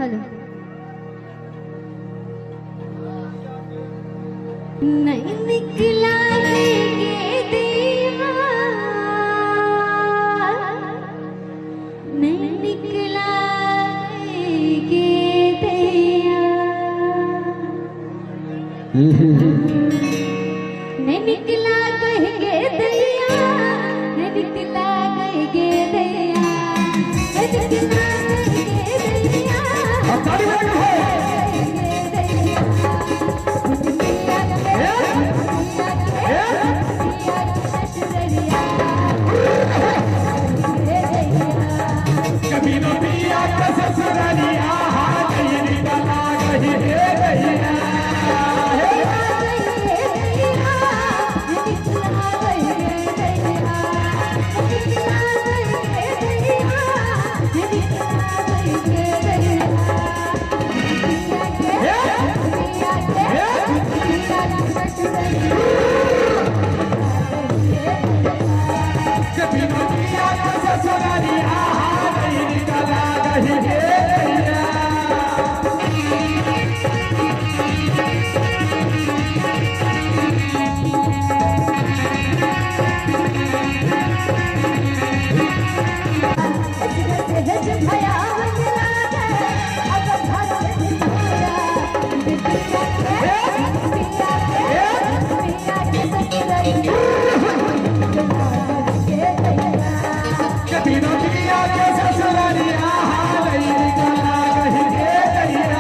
hello नहीं निकला ये दीवार नहीं निकला ये दिया नहीं निकला कहीं के दिया नहीं निकला कहीं के दिया नहीं निकला कहीं के दिया कभी न पिया का ससुरालिया हाथ ये निकला कहीं हे दैया कभी न पिया का ससुरालिया हाथ ये निकला कहीं हे दैया कभी न पिया का ससुरालिया हाथ ये निकला कहीं हे दैया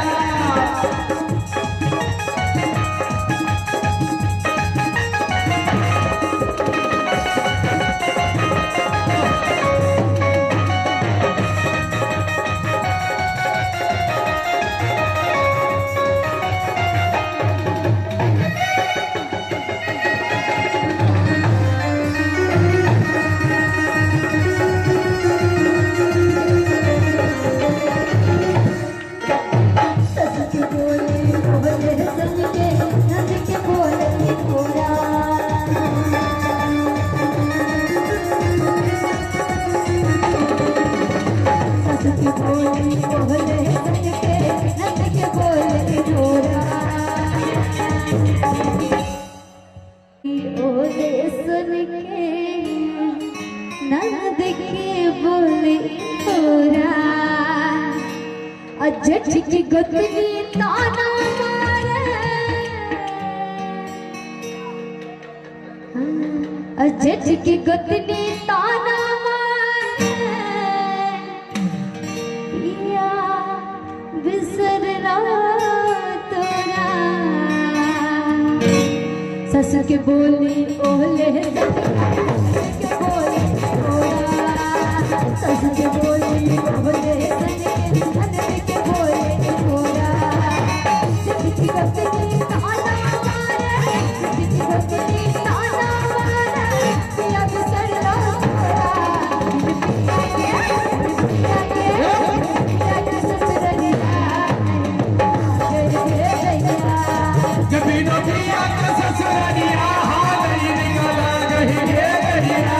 जट की गतनी ताना मारे जट की गतनी ताना मारे पिया बिसरना तोरा सस के बोली ओले के बोली सस के बोली ओले कभी न पिया का ससुरालिया हाथ ये निकला कहीं हे दैया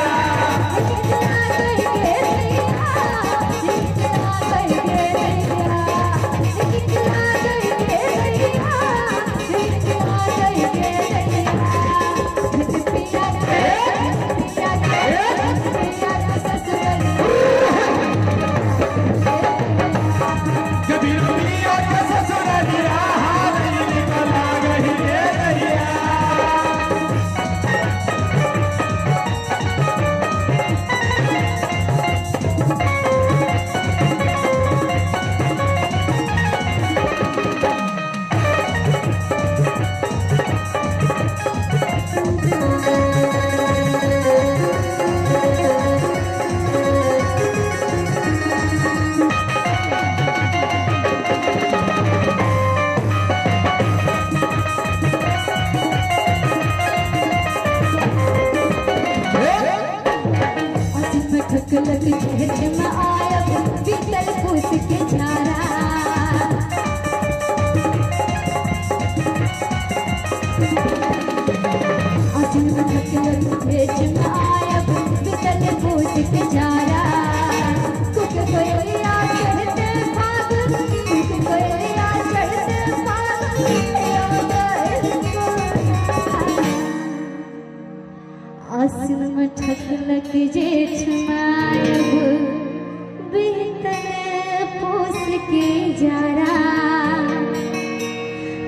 जारा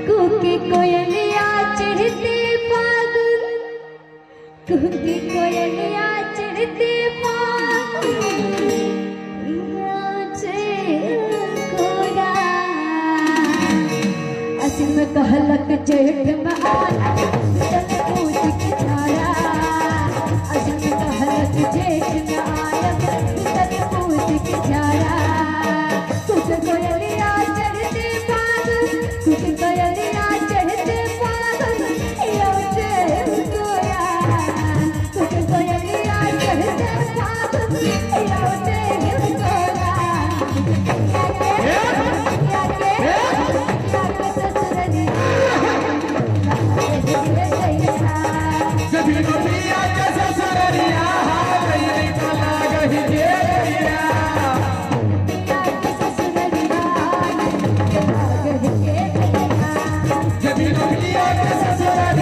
कुकी कोयलिया चढ़ते फागुन कुकी कोयलिया चढ़ते फागुन कोरा असम कहलक जेठ में आना तन पूछ के जारा असम कहलक जेठ में आना तन पूछ के जारा कुछ कोयलिया चढ़ते फागुन कुछ कोयलिया चढ़ते फागुन लौटे कोया कुछ कोयलिया चढ़ते फागुन लौटे कोया कभी तो पिया के ससुररिया गई कला गही जेरिया कभी तो पिया के ससुररिया